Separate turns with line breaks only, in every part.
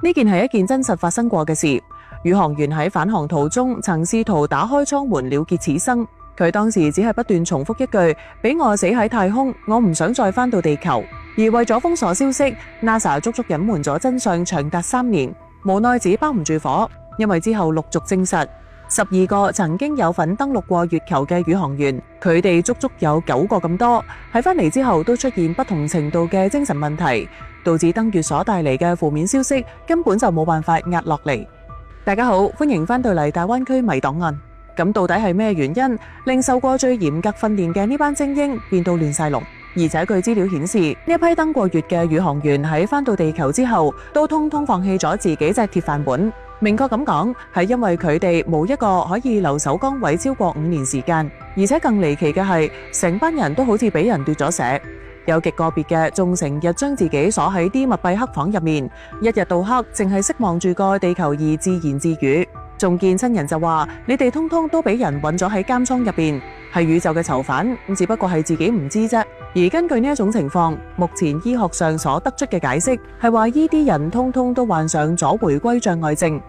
呢件係一件真實發生過嘅事。宇航員喺返航途中曾試圖打開艙門了結此生，佢當時只係不斷重複一句：俾我死喺太空，我唔想再返到地球。而為咗封鎖消息 ，NASA 足足隱瞞咗真相長達3年，無奈紙包唔住火，因為之後陸續證實，12個曾經有份登陸過月球嘅宇航員，佢哋足足有9個咁多，喺返嚟之後都出現不同程度嘅精神問題，導致登月所帶嚟嘅負面消息根本就冇辦法壓落嚟。大家好，歡迎返到嚟大灣區謎檔案。咁到底係咩原因令受過最嚴格訓練嘅呢班精英變到亂晒龍？而且據資料顯示，呢一批登過月嘅宇航員喺返到地球之後，都通通放棄咗自己隻鐵飯碗。明確咁講，係因為佢哋冇一個可以留守崗位超過5年時間，而且更離奇嘅係，成班人都好似俾人奪咗舍。有極個別嘅仲成日將自己鎖喺啲密閉黑房入面，一日到黑淨係識望住個地球儀自言自語。仲見親人就話：你哋通通都俾人韞咗喺監倉入邊，係宇宙嘅囚犯，只不過係自己唔知啫。而根據呢一種情況，目前醫學上所得出嘅解釋係話，呢啲人通通都患上咗回歸障礙症。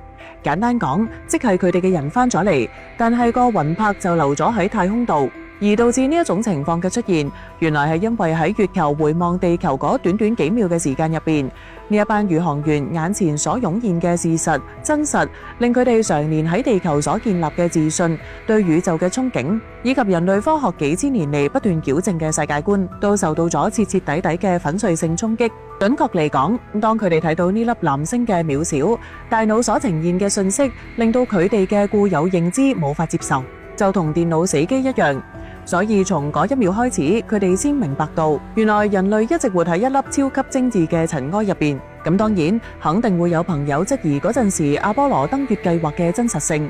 簡單講，即係佢哋嘅人返咗嚟，但係個魂魄就留咗喺太空度。而導致呢一種情況嘅出現，原來係因為喺月球回望地球嗰短短幾秒嘅時間入邊，呢一班宇航員眼前所湧現嘅事實真實，令佢哋常年喺地球所建立嘅自信、對宇宙嘅憧憬，以及人類科學幾千年嚟不斷矯正嘅世界觀，都受到咗徹徹底底嘅粉碎性衝擊。準確嚟講，當佢哋睇到呢粒藍星嘅渺小，大腦所呈現嘅信息，令到佢哋嘅固有認知無法接受，就同電腦死機一樣。所以從嗰一秒開始，佢哋先明白到，原來人類一直活喺一粒超級精緻嘅塵埃入邊。咁當然，肯定會有朋友質疑嗰陣時阿波羅登月計劃嘅真實性。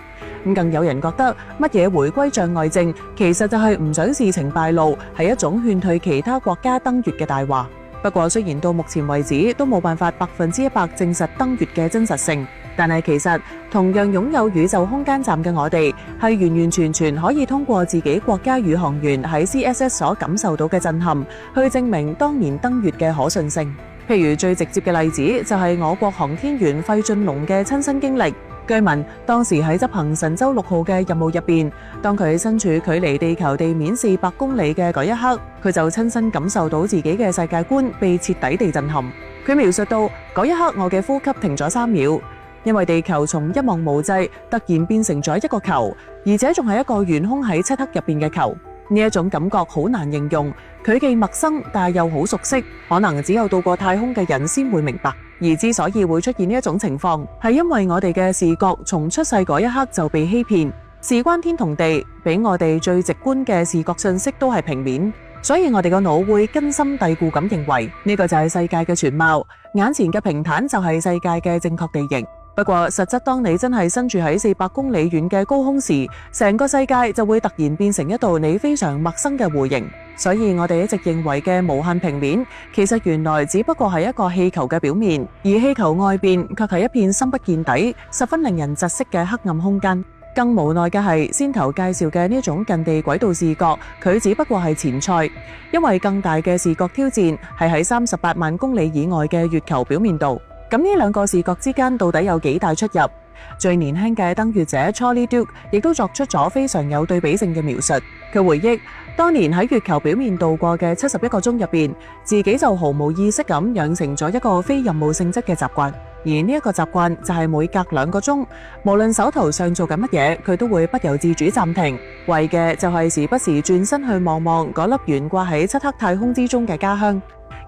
更有人覺得乜嘢回歸障礙症，其實就係唔想事情敗露，係一種勸退其他國家登月嘅大話。不過雖然到目前為止都冇辦法100%證實登月嘅真實性，但係其實同樣擁有宇宙空間站嘅我哋，係完完全全可以通過自己國家宇航員喺 CSS 所感受到嘅震撼，去證明當年登月嘅可信性。譬如最直接嘅例子就係我國航天員費俊龍嘅親身經歷。據聞當時喺執行神舟6號嘅任務入邊，當佢身處距離地球地面400公里嘅嗰一刻，佢就親身感受到自己嘅世界觀被徹底地震撼。佢描述到嗰一刻，我嘅呼吸停咗3秒，因為地球從一望無際突然變成咗一個球，而且仲係一個懸空喺漆黑入邊嘅球。呢一種感覺好難形容，佢既陌生但又好熟悉，可能只有到過太空嘅人先會明白。而之所以會出現呢一種情況，係因為我哋嘅視覺從出世嗰一刻就被欺騙，事關天同地，俾我哋最直觀嘅視覺信息都係平面，所以我哋個腦會根深蒂固咁認為呢個就係世界嘅全貌，眼前嘅平坦就係世界嘅正確地形。不過實質當你真係身處喺400公里遠嘅高空時，成個世界就會突然變成一道你非常陌生嘅弧形。所以我哋一直認為嘅無限平面，其實原來只不過係一個氣球嘅表面，而氣球外邊卻係一片深不見底、十分令人窒息嘅黑暗空間。更無奈嘅係，先頭介紹嘅呢種近地軌道視覺，佢只不過係前菜，因為更大嘅視覺挑戰係喺38萬公里以外嘅月球表面度。咁呢兩個視覺之間到底有幾大出入？最年輕嘅登月者 Charlie Duke 亦都作出咗非常有對比性嘅描述。佢回憶，當年喺月球表面度過嘅71個鐘入邊，自己就毫無意識咁養成咗一個非任務性質嘅習慣。而呢一個習慣就係每隔2個鐘，無論手頭上做緊乜嘢，佢都會不由自主暫停，為嘅就係時不時轉身去望望嗰粒懸掛喺漆黑太空之中嘅家鄉。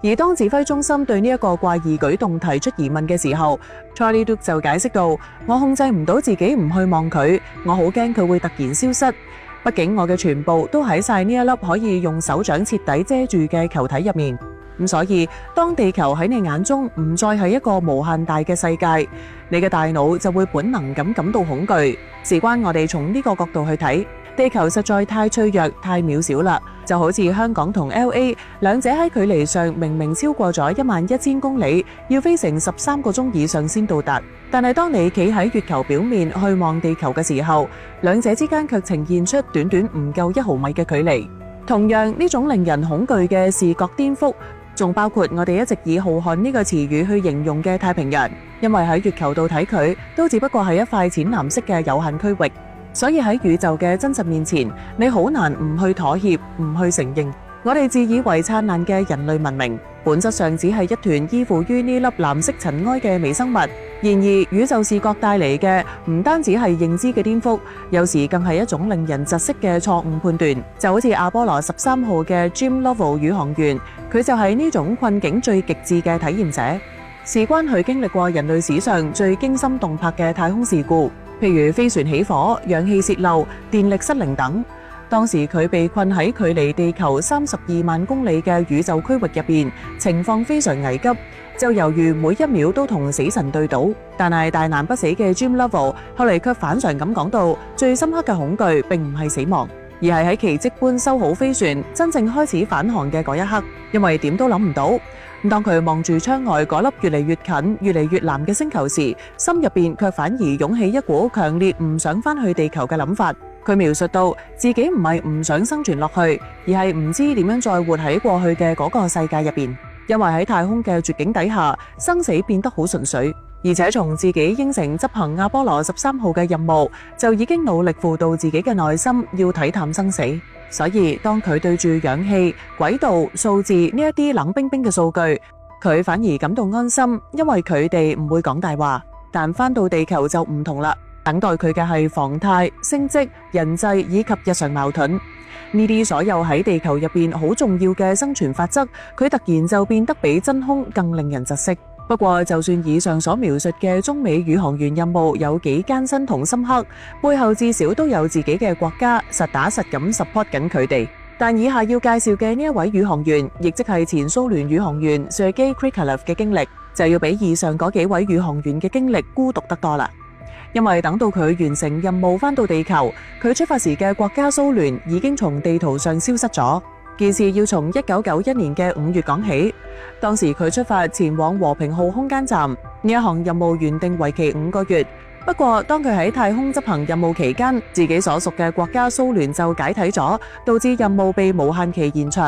而當指揮中心對呢一個怪異舉動提出疑問嘅時候， Charlie Duke 就解釋到：我控制唔到自己唔去望佢，我好驚佢會突然消失。畢竟我嘅全部都喺晒呢一粒可以用手掌徹底遮住嘅球體入面。所以當地球喺你眼中唔再係一個無限大嘅世界，你嘅大腦就會本能咁感到恐懼。事關我哋從呢個角度去睇，地球實在太脆弱、太渺小啦，就好似香港同 LA 兩者喺距離上明明超過咗11000公里，要飛成13個鐘以上先到達。但係當你企喺月球表面去望地球嘅時候，兩者之間卻呈現出短短唔夠1毫米嘅距離。同樣呢種令人恐懼嘅視覺顛覆，仲包括我哋一直以浩瀚呢個詞語去形容嘅太平洋，因為喺月球度睇佢，都只不過係一塊淺藍色嘅有限區域。所以喺宇宙嘅真實面前，你好難唔去妥協，唔去承認，我哋自以為燦爛嘅人類文明，本質上只係一團依附於呢粒藍色塵埃嘅微生物。然而，宇宙視覺帶嚟嘅唔單止係認知嘅顛覆，有時更係一種令人窒息嘅錯誤判斷。就好似阿波羅13號嘅 Jim Lovell 宇航員，佢就係呢種困境最極致嘅體驗者。事關佢經歷過人類史上最驚心動魄嘅太空事故，譬如飛船起火、氧氣洩漏、電力失靈等。當時佢被困喺距離地球32萬公里嘅宇宙區域入邊，情況非常危急，就猶如每一秒都同死神對賭。但係大難不死嘅 Jim Lovell 後嚟卻反常咁講到，最深刻嘅恐懼並唔係死亡，而係喺奇蹟般修好飛船，真正開始返航嘅嗰一刻。因為點都諗唔到，當佢望住窗外嗰粒越嚟越近、越嚟越藍嘅星球時，心入邊卻反而湧起一股強烈唔想返去地球嘅諗法。佢描述到自己唔係唔想生存落去，而係唔知點樣再活喺過去嘅嗰個世界入邊。因為喺太空嘅絕境底下，生死變得好純粹，而且從自己應承執行阿波羅13號嘅任務，就已經努力輔導自己嘅內心，要睇淡生死。所以當佢對住氧氣、軌道、數字呢一啲冷冰冰嘅數據，佢反而感到安心，因為佢哋唔會講大話。但返到地球就唔同啦。等待佢嘅係房貸、升職、人際以及日常矛盾，呢啲所有喺地球入邊好重要嘅生存法則，佢突然就變得比真空更令人窒息。不過就算以上所描述嘅中美宇航員任務有幾艱辛同深刻，背後至少都有自己嘅國家實打實咁 support 緊佢哋。但以下要介紹嘅呢一位宇航員，亦即係前蘇聯宇航員 Sergei Krikalev 嘅經歷，就要比以上嗰幾位宇航員嘅經歷孤獨得多啦。因為等到佢完成任務返到地球，佢出發時嘅國家蘇聯已經從地圖上消失咗。件事要從1991年嘅5月講起。當時佢出發前往和平號空間站，呢一項任務原定為期5個月。不過當佢喺太空執行任務期間，自己所屬嘅國家蘇聯就解體咗，導致任務被無限期延長。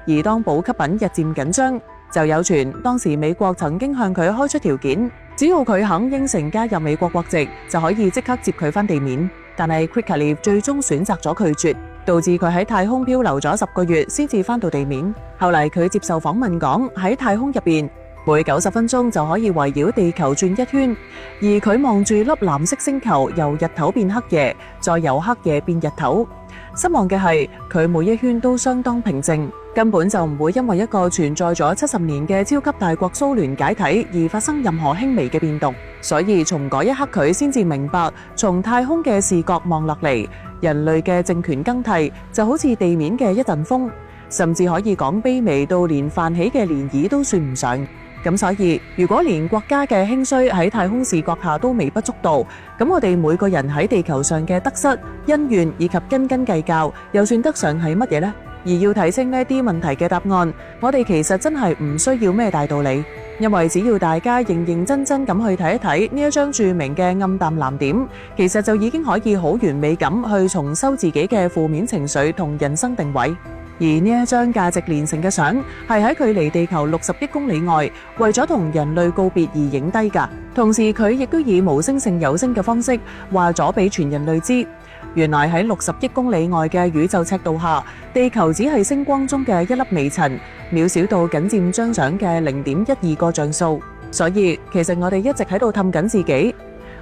而當補給品日漸緊張，就有傳當時美國曾經向佢開出條件，只要佢肯應承加入美國國籍，就可以即刻接佢返地面。但係 Krikalev 最終選擇咗拒絕，導致佢喺太空漂流咗10個月先至返到地面。後嚟佢接受訪問講，喺太空入邊每90分鐘就可以圍繞地球轉一圈，而佢望住粒藍色星球由日頭變黑夜，再由黑夜變日頭。失望嘅係佢每一圈都相當平靜，根本就唔會因為一個存在咗70年嘅超級大國蘇聯解體而發生任何輕微嘅變動。所以從嗰一刻佢先至明白，從太空嘅視覺望落嚟，人類嘅政權更替就好似地面嘅一陣風，甚至可以講卑微到連泛起嘅漣漪都算唔上。咁所以如果連國家嘅興衰喺太空視覺下都微不足道，咁我哋每個人喺地球上嘅得失、恩怨以及斤斤計較，又算得上係乜嘢呢？而要睇清呢啲問題嘅答案，我哋其實真係唔需要咩大道理，因為只要大家認認真真咁去睇一睇呢一張著名嘅暗淡藍點，其實就已經可以好完美咁去重修自己嘅負面情緒同人生定位。而呢一張價值連城嘅相，係喺距離地球60億公里外，為咗同人類告別而影低㗎。同時佢亦都以無聲勝有聲嘅方式話咗俾全人類知，原來喺60億公里外嘅宇宙赤道下，地球只係星光中嘅一粒微塵，渺小到僅佔張相嘅0.12個像素。所以其實我哋一直喺度氹緊自己，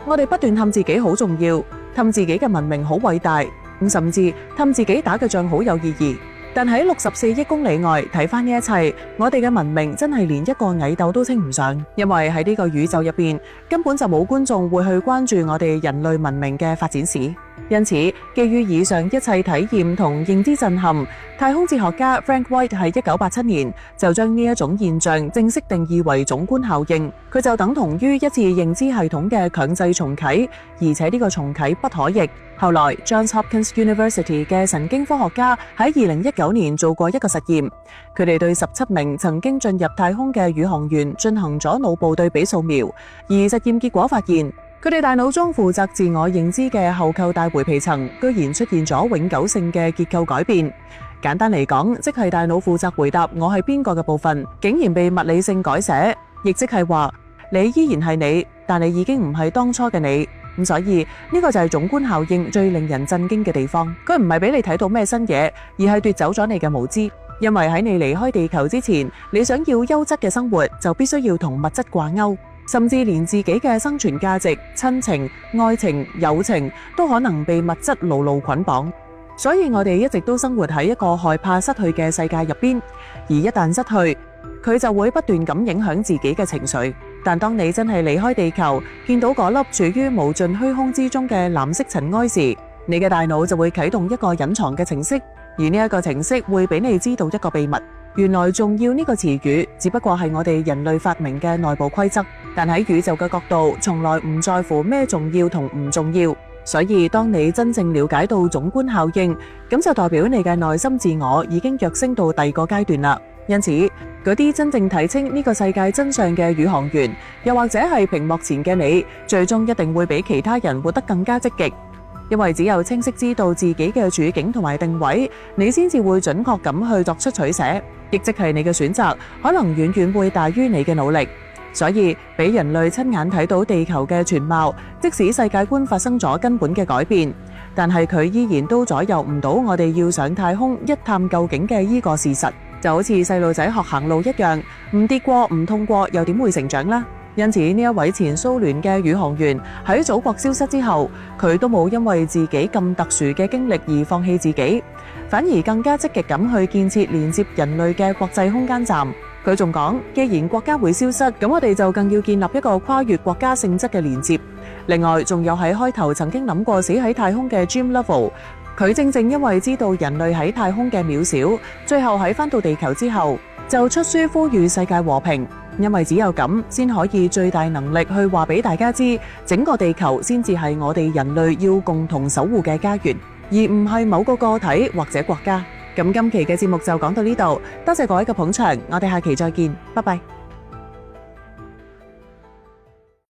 我哋不斷氹自己好重要，氹自己嘅文明好偉大，甚至氹自己打嘅仗好有意義。但喺64億公里外睇返呢一切，我哋嘅文明真係連一個蟻竇都稱唔上，因為喺呢個宇宙入邊根本就冇觀眾會去關注我哋人類文明嘅發展史。因此，基於以上一切體驗同認知震撼，太空哲學家 Frank White 喺1987年就將呢一種現象正式定義為總觀效應。佢就等同於一次認知系統嘅強制重啟，而且呢個重啟不可逆。後來 Johns Hopkins University 嘅神經科學家喺2019年做過一個實驗，佢哋對17名曾經進入太空嘅宇航員進行咗腦部對比掃描，而實驗結果發現，佢哋大腦中負責自我認知嘅後構大回皮層居然出現咗永久性嘅結構改變。簡單嚟講，即係大腦負責回答我係邊個嘅部分，竟然被物理性改寫，亦即係話你依然係你，但你已經唔係當初嘅你。咁所以呢個就係總觀效應最令人震驚嘅地方。佢唔係俾你睇到咩新嘢，而係奪走咗你嘅無知。因為喺你離開地球之前，你想要優質嘅生活，就必須要同物質掛鈎，甚至連自己嘅生存價值、親情、愛情、友情都可能被物質牢牢捆綁。所以我哋一直都生活喺一個害怕失去嘅世界入邊，而一旦失去，佢就會不斷咁影響自己嘅情緒。但當你真係離開地球，見到嗰粒處於無盡虛空之中嘅藍色塵埃時，你嘅大腦就會啟動一個隱藏嘅程式，而呢一個程式會俾你知道一個秘密。原來重要呢個詞語只不過係我哋人類發明嘅內部規則，但喺宇宙嘅角度，從來唔在乎咩重要同唔重要。所以當你真正了解到總觀效應，咁就代表你嘅內心自我已經躍升到第二個階段啦。因此，嗰啲真正睇清呢個世界真相嘅宇航員，又或者係屏幕前嘅你，最終一定會比其他人活得更加積極。因為只有清晰知道自己嘅處境同埋定位，你先至會準確咁去作出取捨，亦即係你嘅選擇可能遠遠會大於你嘅努力。所以俾人類親眼睇到地球嘅全貌，即使世界觀發生咗根本嘅改變，但係佢依然都左右唔到我哋要上太空一探究竟嘅呢個事實。就好似細路仔學行路一樣，唔跌過唔痛過又點會成長呢？因此呢一位前蘇聯嘅宇航員喺祖國消失之後，佢都冇因為自己咁特殊嘅經歷而放棄自己，反而更加積極咁去建設連接人類嘅國際空間站。佢仲講，既然國家會消失，咁我哋就更要建立一個跨越國家性質嘅連接。另外仲有喺開頭曾經諗過死喺太空嘅 Jim Lovell， 佢正正因為知道人類喺太空嘅渺小，最後喺返到地球之後就出書呼籲世界和平，因為只有咁先可以最大能力去話俾大家知，整個地球先至係我哋人類要共同守護嘅家園，而唔係某個個體或者國家。咁今期嘅節目就講到呢度，多謝各位嘅捧場，我哋下期再見，拜拜。